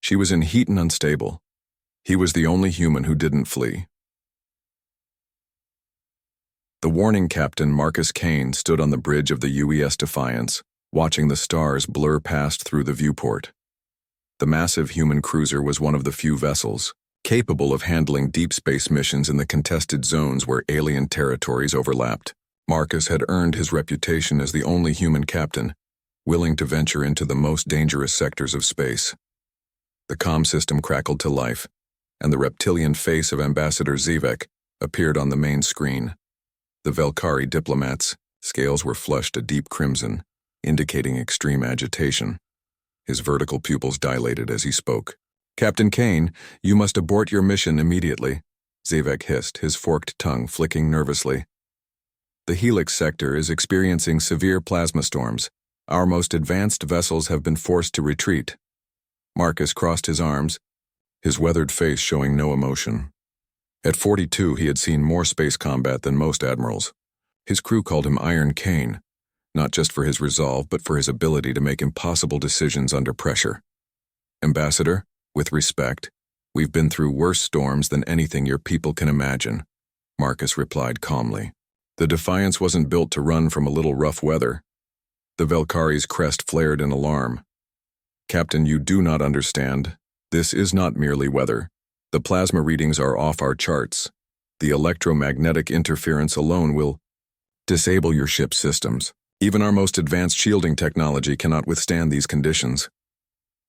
She was in heat and unstable. He was the only human who didn't flee. The warning captain, Marcus Kane, stood on the bridge of the UES Defiance, watching the stars blur past through the viewport. The massive human cruiser was one of the few vessels capable of handling deep space missions in the contested zones where alien territories overlapped. Marcus had earned his reputation as the only human captain willing to venture into the most dangerous sectors of space. The comm system crackled to life, and the reptilian face of Ambassador Zivek appeared on the main screen. The Velkari diplomat's scales were flushed a deep crimson, indicating extreme agitation. His vertical pupils dilated as he spoke. "Captain Kane, you must abort your mission immediately," Zivek hissed, his forked tongue flicking nervously. "The Helix sector is experiencing severe plasma storms. Our most advanced vessels have been forced to retreat." Marcus crossed his arms, his weathered face showing no emotion. At 42, he had seen more space combat than most admirals. His crew called him Iron Kane, not just for his resolve, but for his ability to make impossible decisions under pressure. "Ambassador, with respect, we've been through worse storms than anything your people can imagine," Marcus replied calmly. The Defiance wasn't built to run from a little rough weather. The Velkari's crest flared in alarm. "Captain, you do not understand. This is not merely weather. The plasma readings are off our charts. The electromagnetic interference alone will disable your ship's systems. Even our most advanced shielding technology cannot withstand these conditions."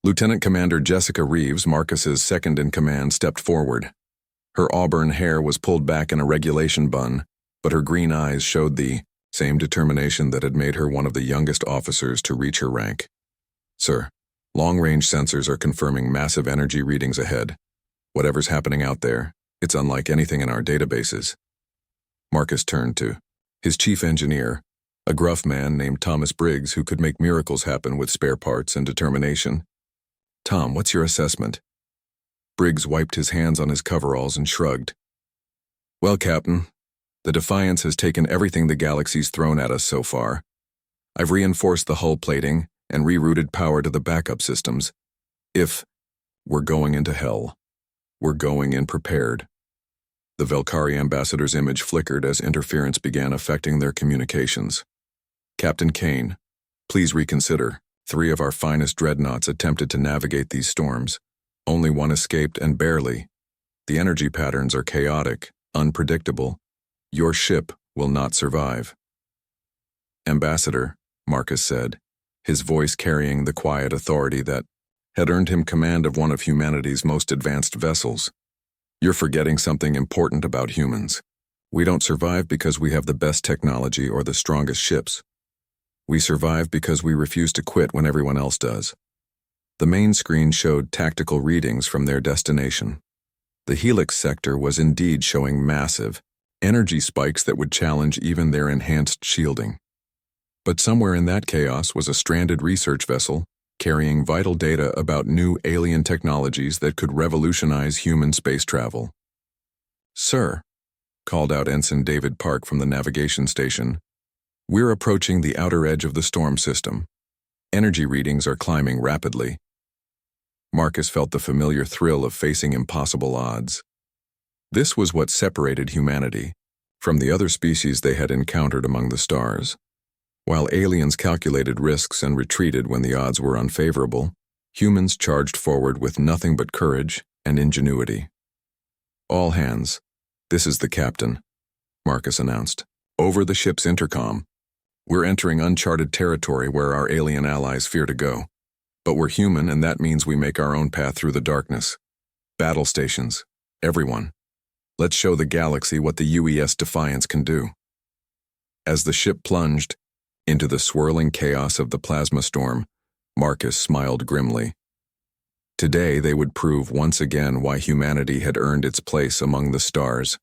Lieutenant Commander Jessica Reeves, Marcus's second-in-command, stepped forward. Her auburn hair was pulled back in a regulation bun, but her green eyes showed the same determination that had made her one of the youngest officers to reach her rank. "Sir, long-range sensors are confirming massive energy readings ahead. Whatever's happening out there, it's unlike anything in our databases." Marcus turned to his chief engineer, a gruff man named Thomas Briggs who could make miracles happen with spare parts and determination. "Tom, what's your assessment?" Briggs wiped his hands on his coveralls and shrugged. "Well, Captain, the Defiance has taken everything the galaxy's thrown at us so far. I've reinforced the hull plating and rerouted power to the backup systems. If we're going into hell, we're going in prepared." The Velkari ambassador's image flickered as interference began affecting their communications. "Captain Kane, please reconsider. 3 of our finest dreadnoughts attempted to navigate these storms. Only 1 escaped, and barely. The energy patterns are chaotic, unpredictable. Your ship will not survive." "Ambassador," Marcus said, his voice carrying the quiet authority that had earned him command of one of humanity's most advanced vessels, "you're forgetting something important about humans. We don't survive because we have the best technology or the strongest ships. We survive because we refuse to quit when everyone else does." The main screen showed tactical readings from their destination. The Helix sector was indeed showing massive energy spikes that would challenge even their enhanced shielding. But somewhere in that chaos was a stranded research vessel carrying vital data about new alien technologies that could revolutionize human space travel. "Sir," called out Ensign David Park from the navigation station, "we're approaching the outer edge of the storm system. Energy readings are climbing rapidly." Marcus felt the familiar thrill of facing impossible odds. This was what separated humanity from the other species they had encountered among the stars. While aliens calculated risks and retreated when the odds were unfavorable, humans charged forward with nothing but courage and ingenuity. "All hands, this is the captain," Marcus announced. "Over the ship's intercom. We're entering uncharted territory where our alien allies fear to go. But we're human, and that means we make our own path through the darkness. Battle stations, everyone. Let's show the galaxy what the UES Defiance can do." As the ship plunged into the swirling chaos of the plasma storm, Marcus smiled grimly. Today they would prove once again why humanity had earned its place among the stars.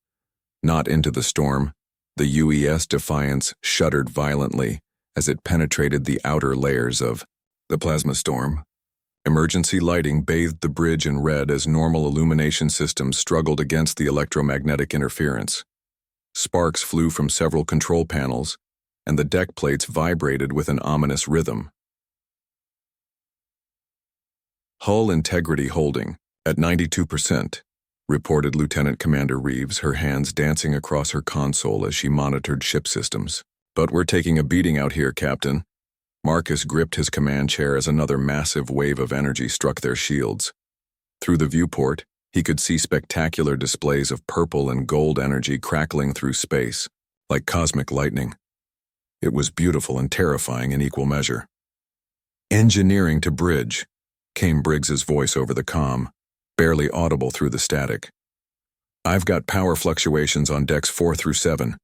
Not into the storm, the UES Defiance shuddered violently as it penetrated the outer layers of the plasma storm. Emergency lighting bathed the bridge in red as normal illumination systems struggled against the electromagnetic interference. Sparks flew from several control panels, and the deck plates vibrated with an ominous rhythm. Hull integrity holding at 92%, reported Lieutenant Commander Reeves, her hands dancing across her console as she monitored ship systems. But we're taking a beating out here, Captain. Marcus gripped his command chair as another massive wave of energy struck their shields. Through the viewport, he could see spectacular displays of purple and gold energy crackling through space, like cosmic lightning. It was beautiful and terrifying in equal measure. "Engineering to bridge," came Briggs's voice over the comm, barely audible through the static. "I've got power fluctuations on decks 4 through 7.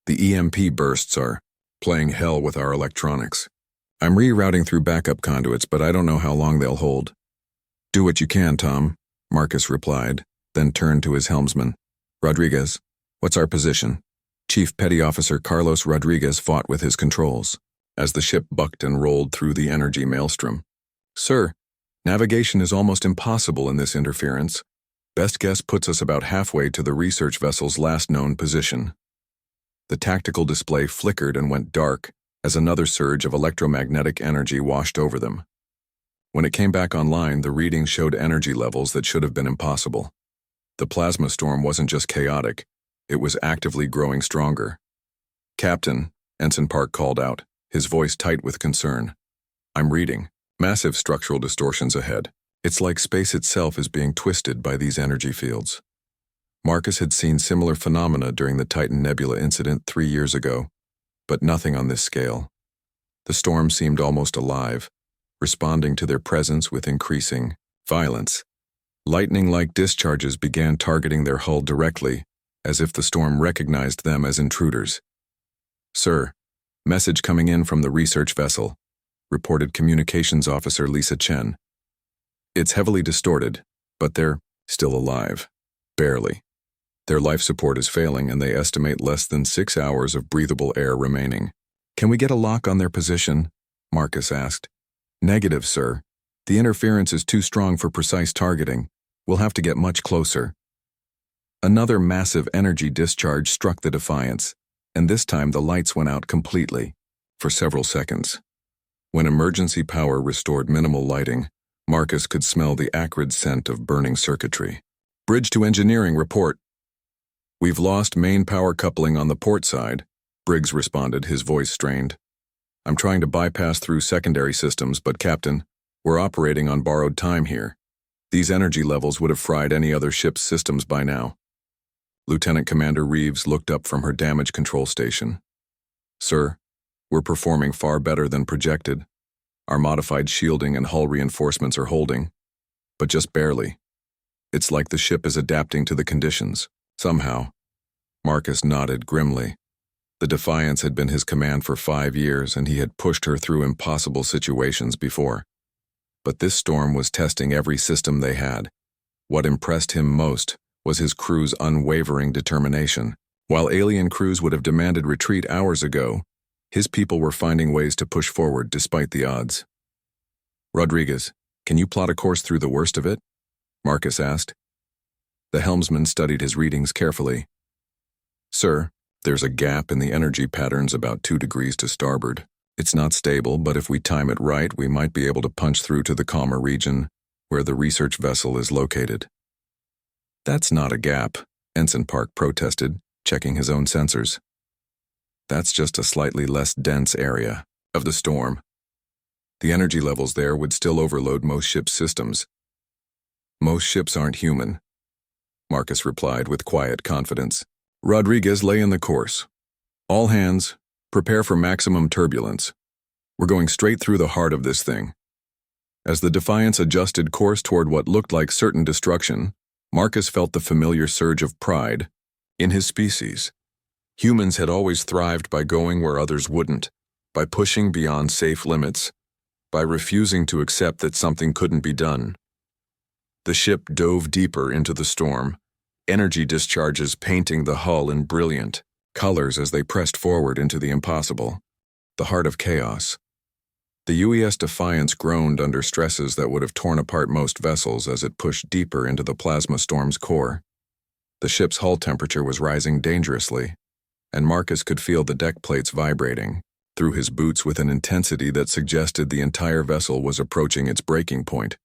The EMP bursts are playing hell with our electronics. I'm rerouting through backup conduits, but I don't know how long they'll hold." "Do what you can, Tom," Marcus replied, then turned to his helmsman. "Rodriguez, what's our position?" Chief Petty Officer Carlos Rodriguez fought with his controls as the ship bucked and rolled through the energy maelstrom. "Sir, navigation is almost impossible in this interference. Best guess puts us about halfway to the research vessel's last known position." The tactical display flickered and went dark as another surge of electromagnetic energy washed over them. When it came back online, the readings showed energy levels that should have been impossible. The plasma storm wasn't just chaotic, it was actively growing stronger. "Captain," Ensign Park called out, his voice tight with concern. "I'm reading. Massive structural distortions ahead. It's like space itself is being twisted by these energy fields." Marcus had seen similar phenomena during the Titan Nebula incident 3 years ago, but nothing on this scale. The storm seemed almost alive, responding to their presence with increasing violence. Lightning-like discharges began targeting their hull directly, as if the storm recognized them as intruders. "Sir, message coming in from the research vessel," reported Communications Officer Lisa Chen. "It's heavily distorted, but they're still alive. Barely. Their life support is failing, and they estimate less than 6 hours of breathable air remaining." "Can we get a lock on their position?" Marcus asked. "Negative, sir. The interference is too strong for precise targeting. We'll have to get much closer." Another massive energy discharge struck the Defiance, and this time the lights went out completely, for several seconds. When emergency power restored minimal lighting, Marcus could smell the acrid scent of burning circuitry. "Bridge to engineering, report." "We've lost main power coupling on the port side," Briggs responded, his voice strained. "I'm trying to bypass through secondary systems, but Captain, we're operating on borrowed time here. These energy levels would have fried any other ship's systems by now." Lieutenant Commander Reeves looked up from her damage control station. "Sir, we're performing far better than projected. Our modified shielding and hull reinforcements are holding, but just barely. It's like the ship is adapting to the conditions, somehow." Marcus nodded grimly. The Defiance had been his command for 5 years, and he had pushed her through impossible situations before. But this storm was testing every system they had. What impressed him most was his crew's unwavering determination. While alien crews would have demanded retreat hours ago, his people were finding ways to push forward despite the odds. "Rodriguez, can you plot a course through the worst of it?" Marcus asked. The helmsman studied his readings carefully. "Sir, there's a gap in the energy patterns about 2 degrees to starboard. It's not stable, but if we time it right, we might be able to punch through to the calmer region where the research vessel is located." "That's not a gap," Ensign Park protested, checking his own sensors. "That's just a slightly less dense area of the storm. The energy levels there would still overload most ships' systems." "Most ships aren't human," Marcus replied with quiet confidence. "Rodriguez, lay in the course. All hands, prepare for maximum turbulence. We're going straight through the heart of this thing." As the Defiance adjusted course toward what looked like certain destruction, Marcus felt the familiar surge of pride in his species. Humans had always thrived by going where others wouldn't, by pushing beyond safe limits, by refusing to accept that something couldn't be done. The ship dove deeper into the storm, energy discharges painting the hull in brilliant colors as they pressed forward into the impossible, the heart of chaos. The UES Defiance groaned under stresses that would have torn apart most vessels as it pushed deeper into the plasma storm's core. The ship's hull temperature was rising dangerously, and Marcus could feel the deck plates vibrating through his boots with an intensity that suggested the entire vessel was approaching its breaking point.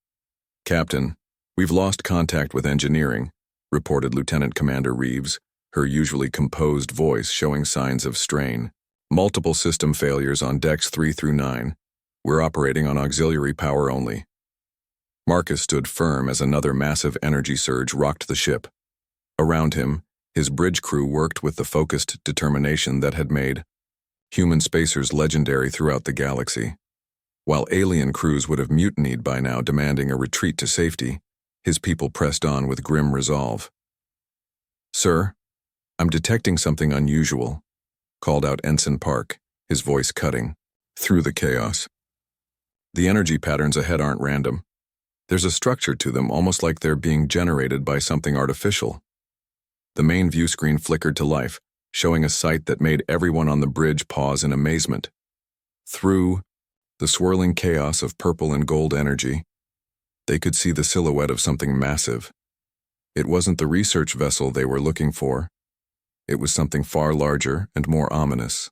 "Captain, we've lost contact with engineering," reported Lieutenant Commander Reeves, her usually composed voice showing signs of strain. "Multiple system failures on decks 3 through 9. We're operating on auxiliary power only." Marcus stood firm as another massive energy surge rocked the ship. Around him, his bridge crew worked with the focused determination that had made human spacers legendary throughout the galaxy. While alien crews would have mutinied by now, demanding a retreat to safety, his people pressed on with grim resolve. "Sir, I'm detecting something unusual," called out Ensign Park, his voice cutting through the chaos. "The energy patterns ahead aren't random. There's a structure to them, almost like they're being generated by something artificial." The main view screen flickered to life, showing a sight that made everyone on the bridge pause in amazement. Through the swirling chaos of purple and gold energy, they could see the silhouette of something massive. It wasn't the research vessel they were looking for. It was something far larger and more ominous.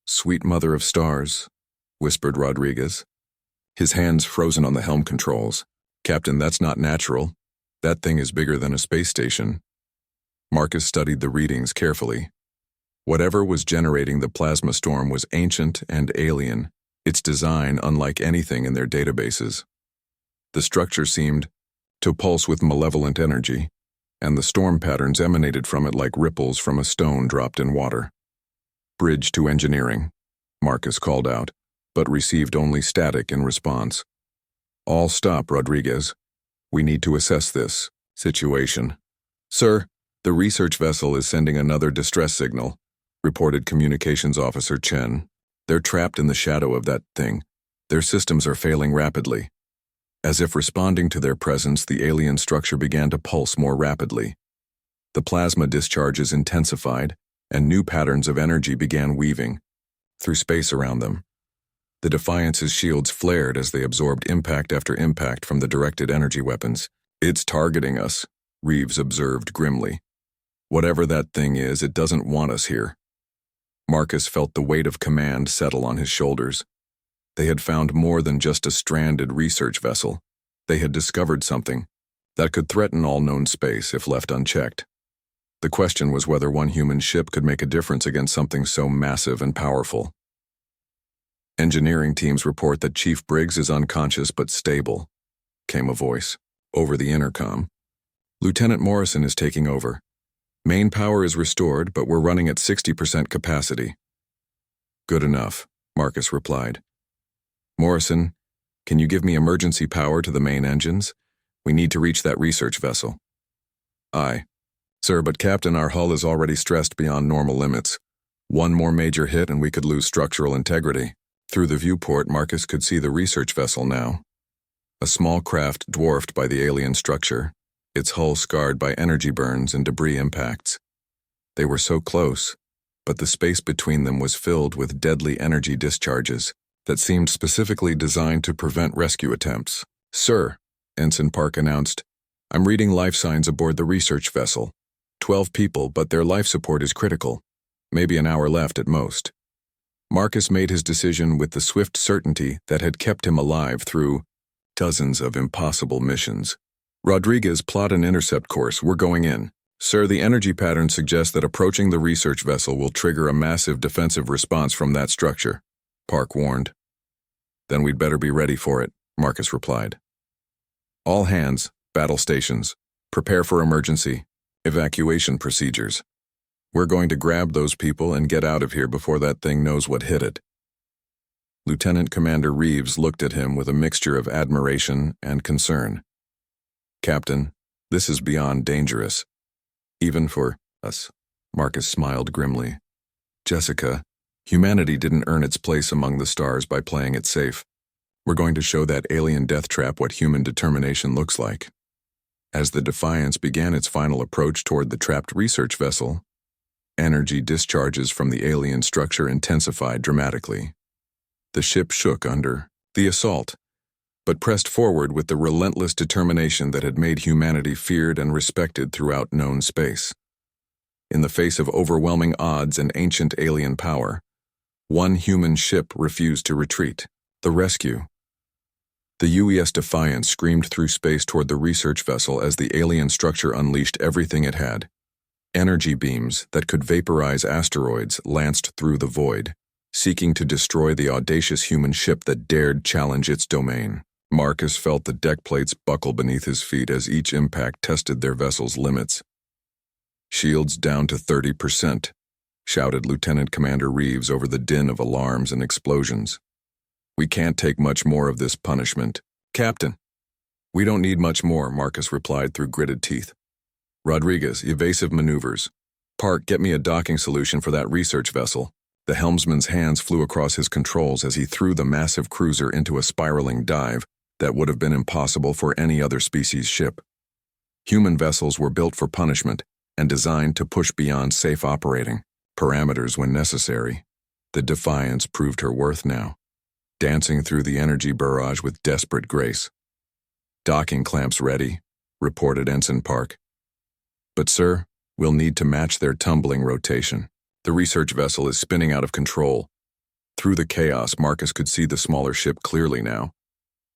"Sweet mother of stars," whispered Rodriguez, his hands frozen on the helm controls. "Captain, that's not natural. That thing is bigger than a space station." Marcus studied the readings carefully. Whatever was generating the plasma storm was ancient and alien, its design unlike anything in their databases. The structure seemed to pulse with malevolent energy, and the storm patterns emanated from it like ripples from a stone dropped in water. "Bridge to engineering," Marcus called out, but received only static in response. "All stop, Rodriguez. We need to assess this situation." "Sir, the research vessel is sending another distress signal," reported Communications Officer Chen. "They're trapped in the shadow of that thing. Their systems are failing rapidly." As if responding to their presence, the alien structure began to pulse more rapidly. The plasma discharges intensified, and new patterns of energy began weaving through space around them. The Defiance's shields flared as they absorbed impact after impact from the directed energy weapons. "It's targeting us," Reeves observed grimly. "Whatever that thing is, it doesn't want us here." Marcus felt the weight of command settle on his shoulders. They had found more than just a stranded research vessel. They had discovered something that could threaten all known space if left unchecked. The question was whether one human ship could make a difference against something so massive and powerful. "Engineering teams report that Chief Briggs is unconscious but stable," came a voice over the intercom. "Lieutenant Morrison is taking over. Main power is restored, but we're running at 60% capacity." "Good enough," Marcus replied. "Morrison, can you give me emergency power to the main engines? We need to reach that research vessel." "Aye. Sir, but Captain, our hull is already stressed beyond normal limits. One more major hit and we could lose structural integrity." Through the viewport, Marcus could see the research vessel now. A small craft dwarfed by the alien structure, its hull scarred by energy burns and debris impacts. They were so close, but the space between them was filled with deadly energy discharges that seemed specifically designed to prevent rescue attempts. "Sir," Ensign Park announced, "I'm reading life signs aboard the research vessel. 12 people, but their life support is critical. Maybe an hour left at most." Marcus made his decision with the swift certainty that had kept him alive through dozens of impossible missions. "Rodriguez, plot an intercept course. We're going in." "Sir, the energy pattern suggests that approaching the research vessel will trigger a massive defensive response from that structure," Park warned. "Then we'd better be ready for it," Marcus replied. "All hands, battle stations, prepare for emergency evacuation procedures. We're going to grab those people and get out of here before that thing knows what hit it." Lieutenant Commander Reeves looked at him with a mixture of admiration and concern. "Captain, this is beyond dangerous. Even for us." Marcus smiled grimly. "Jessica, humanity didn't earn its place among the stars by playing it safe. We're going to show that alien death trap what human determination looks like." As the Defiance began its final approach toward the trapped research vessel, energy discharges from the alien structure intensified dramatically. The ship shook under the assault, but pressed forward with the relentless determination that had made humanity feared and respected throughout known space. In the face of overwhelming odds and ancient alien power, one human ship refused to retreat. The rescue The UES Defiance screamed through space toward the research vessel as the alien structure unleashed everything it had. Energy beams that could vaporize asteroids lanced through the void, seeking to destroy the audacious human ship that dared challenge its domain. Marcus felt the deck plates buckle beneath his feet as each impact tested their vessel's limits. "Shields down to 30%, shouted Lieutenant Commander Reeves over the din of alarms and explosions. "We can't take much more of this punishment." "Captain." "We don't need much more," Marcus replied through gritted teeth. "Rodriguez, evasive maneuvers. Park, get me a docking solution for that research vessel." The helmsman's hands flew across his controls as he threw the massive cruiser into a spiraling dive that would have been impossible for any other species ship. Human vessels were built for punishment and designed to push beyond safe operating parameters when necessary. The Defiance proved her worth now, dancing through the energy barrage with desperate grace. "Docking clamps ready," reported Ensign Park. "But sir, we'll need to match their tumbling rotation. The research vessel is spinning out of control." Through the chaos, Marcus could see the smaller ship clearly now.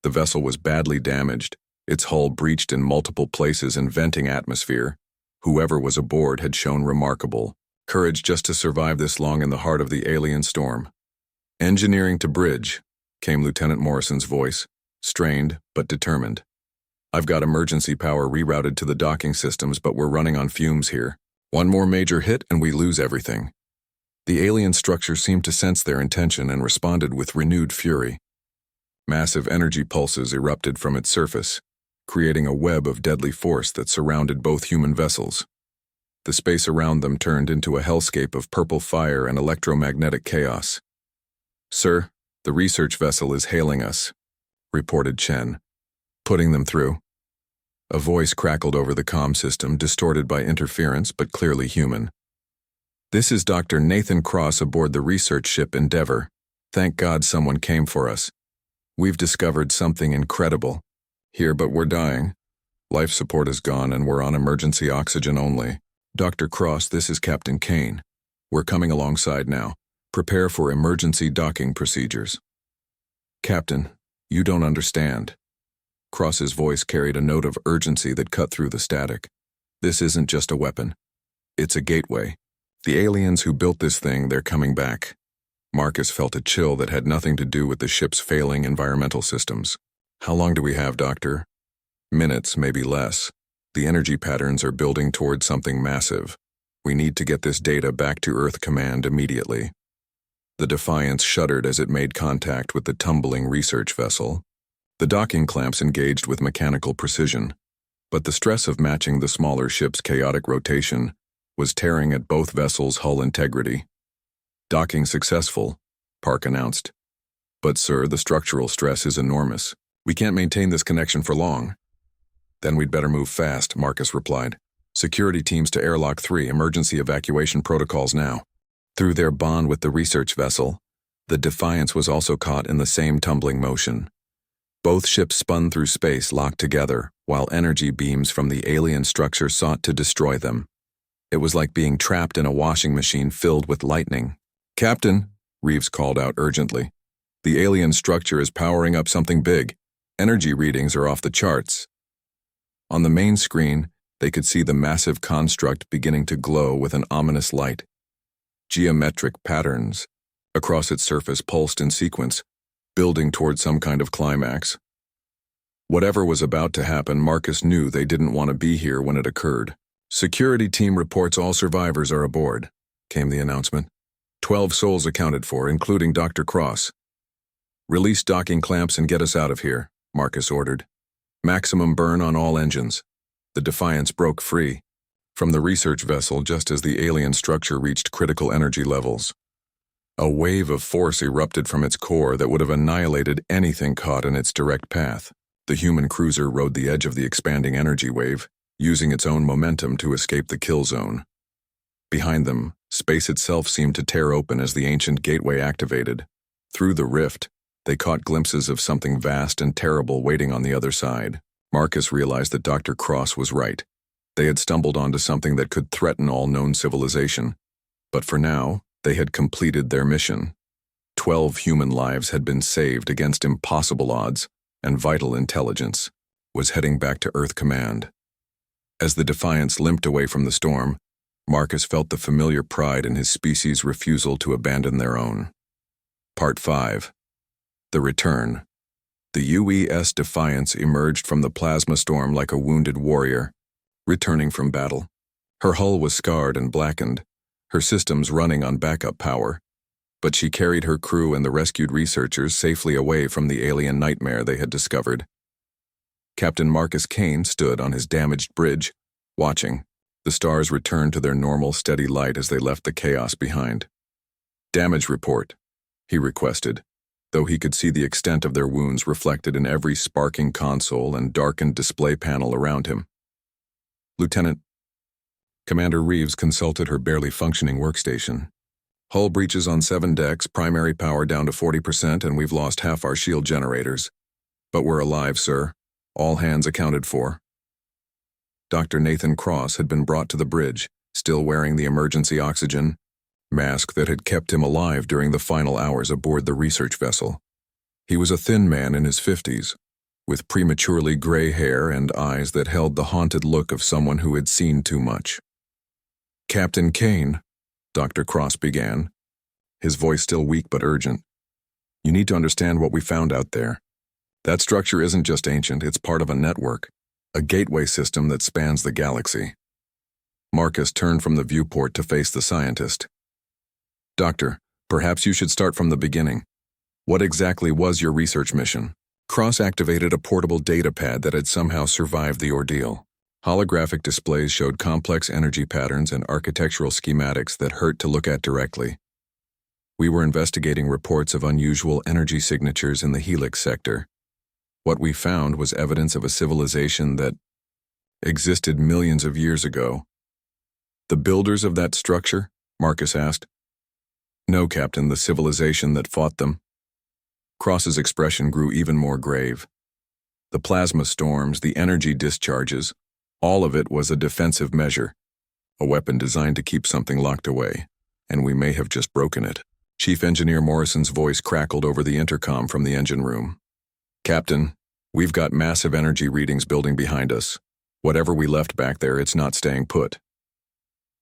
The vessel was badly damaged, its hull breached in multiple places and venting atmosphere. Whoever was aboard had shown remarkable courage just to survive this long in the heart of the alien storm. "Engineering to bridge," came Lieutenant Morrison's voice, strained but determined. "I've got emergency power rerouted to the docking systems, but we're running on fumes here. One more major hit and we lose everything." The alien structure seemed to sense their intention and responded with renewed fury. Massive energy pulses erupted from its surface, creating a web of deadly force that surrounded both human vessels. The space around them turned into a hellscape of purple fire and electromagnetic chaos. "Sir, the research vessel is hailing us," reported Chen. "Putting them through." A voice crackled over the comm system, distorted by interference but clearly human. "This is Dr. Nathan Cross aboard the research ship Endeavor. Thank God someone came for us. We've discovered something incredible. Here, but we're dying. Life support is gone and we're on emergency oxygen only. Dr. Cross, this is Captain Kane. We're coming alongside now. Prepare for emergency docking procedures." "Captain, you don't understand." Cross's voice carried a note of urgency that cut through the static. "This isn't just a weapon. It's a gateway. The aliens who built this thing, they're coming back." Marcus felt a chill that had nothing to do with the ship's failing environmental systems. "How long do we have, Doctor?" "Minutes, maybe less. The energy patterns are building toward something massive. We need to get this data back to Earth Command immediately." The Defiance shuddered as it made contact with the tumbling research vessel. The docking clamps engaged with mechanical precision, but the stress of matching the smaller ship's chaotic rotation was tearing at both vessels' hull integrity. "Docking successful," Park announced. "But sir, the structural stress is enormous. We can't maintain this connection for long." "Then we'd better move fast," Marcus replied. "Security teams to Airlock 3, emergency evacuation protocols now." Through their bond with the research vessel, the Defiance was also caught in the same tumbling motion. Both ships spun through space locked together, while energy beams from the alien structure sought to destroy them. It was like being trapped in a washing machine filled with lightning. "Captain," Reeves called out urgently, "the alien structure is powering up something big. Energy readings are off the charts." On the main screen, they could see the massive construct beginning to glow with an ominous light. Geometric patterns across its surface pulsed in sequence, building toward some kind of climax. Whatever was about to happen, Marcus knew they didn't want to be here when it occurred. "Security team reports all survivors are aboard," came the announcement. 12 souls accounted for, including Dr. Cross. "Release docking clamps and get us out of here," Marcus ordered. "Maximum burn on all engines." The Defiance broke free from the research vessel just as the alien structure reached critical energy levels. A wave of force erupted from its core that would have annihilated anything caught in its direct path. The human cruiser rode the edge of the expanding energy wave, using its own momentum to escape the kill zone. Behind them, space itself seemed to tear open as the ancient gateway activated. Through the rift, they caught glimpses of something vast and terrible waiting on the other side. Marcus realized that Dr. Cross was right. They had stumbled onto something that could threaten all known civilization. But for now, they had completed their mission. 12 human lives had been saved against impossible odds, and vital intelligence, was heading back to Earth Command. As the Defiance limped away from the storm, Marcus felt the familiar pride in his species' refusal to abandon their own. Part 5. The Return. The UES Defiance emerged from the plasma storm like a wounded warrior, returning from battle. Her hull was scarred and blackened, her systems running on backup power, but she carried her crew and the rescued researchers safely away from the alien nightmare they had discovered. Captain Marcus Kane stood on his damaged bridge, watching. The stars returned to their normal, steady light as they left the chaos behind. "Damage report," he requested, though he could see the extent of their wounds reflected in every sparking console and darkened display panel around him. "Lieutenant." Commander Reeves consulted her barely functioning workstation. "Hull breaches on 7 decks, primary power down to 40%, and we've lost half our shield generators. But we're alive, sir. All hands accounted for." Dr. Nathan Cross had been brought to the bridge, still wearing the emergency oxygen mask that had kept him alive during the final hours aboard the research vessel. He was a thin man in his 50s, with prematurely gray hair and eyes that held the haunted look of someone who had seen too much. "Captain Kane," Dr. Cross began, his voice still weak but urgent, "you need to understand what we found out there. That structure isn't just ancient, it's part of a network, a gateway system that spans the galaxy." Marcus turned from the viewport to face the scientist. "Doctor, perhaps you should start from the beginning. What exactly was your research mission?" Cross activated a portable data pad that had somehow survived the ordeal. Holographic displays showed complex energy patterns and architectural schematics that hurt to look at directly. "We were investigating reports of unusual energy signatures in the Helix sector. What we found was evidence of a civilization that existed millions of years ago." "The builders of that structure?" Marcus asked. "No, Captain, the civilization that fought them." Cross's expression grew even more grave. "The plasma storms, the energy discharges, all of it was a defensive measure, a weapon designed to keep something locked away, and we may have just broken it." Chief Engineer Morrison's voice crackled over the intercom from the engine room. "Captain, we've got massive energy readings building behind us. Whatever we left back there, it's not staying put."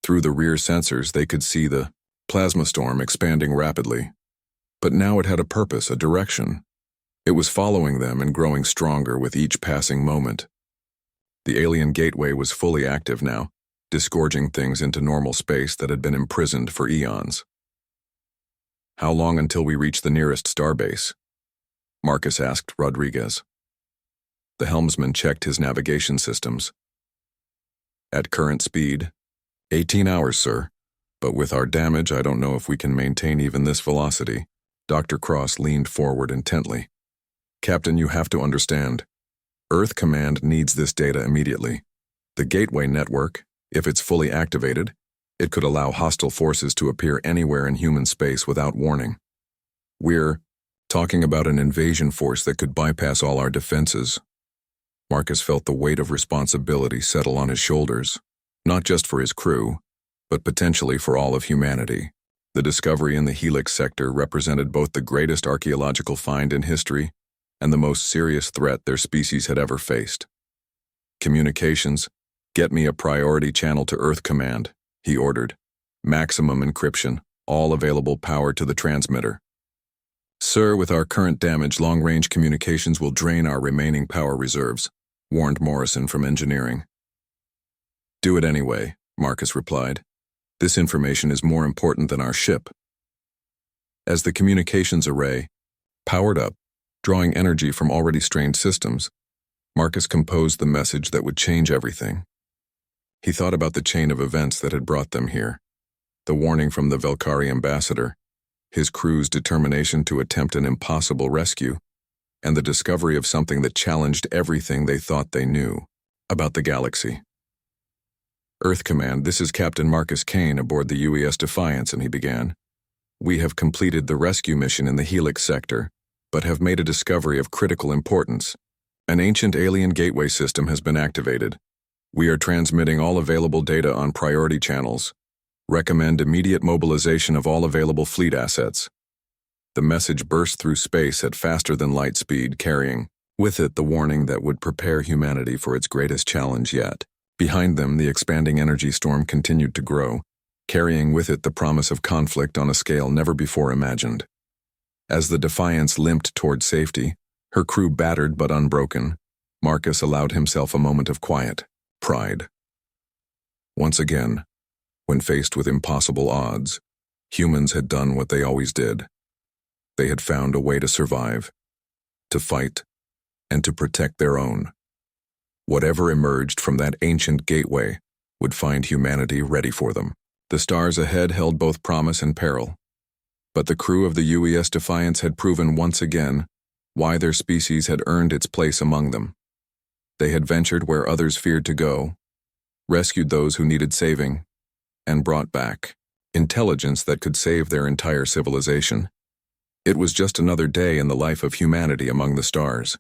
Through the rear sensors, they could see the plasma storm expanding rapidly. But now it had a purpose, a direction. It was following them and growing stronger with each passing moment. The alien gateway was fully active now, disgorging things into normal space that had been imprisoned for eons. "How long until we reach the nearest starbase?" Marcus asked Rodriguez. The helmsman checked his navigation systems. "At current speed, 18 hours, sir. But with our damage, I don't know if we can maintain even this velocity." Dr. Cross leaned forward intently. "Captain, you have to understand. Earth Command needs this data immediately. The Gateway Network, if it's fully activated, it could allow hostile forces to appear anywhere in human space without warning. We're talking about an invasion force that could bypass all our defenses." Marcus felt the weight of responsibility settle on his shoulders, not just for his crew, but potentially for all of humanity. The discovery in the Helix sector represented both the greatest archaeological find in history and the most serious threat their species had ever faced. "Communications, get me a priority channel to Earth Command," he ordered. "Maximum encryption, all available power to the transmitter." "Sir, with our current damage, long-range communications will drain our remaining power reserves," warned Morrison from engineering. "Do it anyway," Marcus replied. "This information is more important than our ship." As the communications array powered up, drawing energy from already strained systems, Marcus composed the message that would change everything. He thought about the chain of events that had brought them here, the warning from the Velkari ambassador, his crew's determination to attempt an impossible rescue, and the discovery of something that challenged everything they thought they knew about the galaxy. "Earth Command, this is Captain Marcus Kane aboard the UES Defiance," and he began. "We have completed the rescue mission in the Helix sector, but have made a discovery of critical importance. An ancient alien gateway system has been activated. We are transmitting all available data on priority channels. Recommend immediate mobilization of all available fleet assets." The message burst through space at faster than light speed, carrying With it, the warning that would prepare humanity for its greatest challenge yet. Behind them, the expanding energy storm continued to grow, carrying with it the promise of conflict on a scale never before imagined. As the Defiance limped toward safety, her crew battered but unbroken, Marcus allowed himself a moment of quiet, pride. Once again, when faced with impossible odds, humans had done what they always did. They had found a way to survive, to fight, and to protect their own. Whatever emerged from that ancient gateway would find humanity ready for them. The stars ahead held both promise and peril, but the crew of the UES Defiance had proven once again why their species had earned its place among them. They had ventured where others feared to go, rescued those who needed saving, and brought back intelligence that could save their entire civilization. It was just another day in the life of humanity among the stars.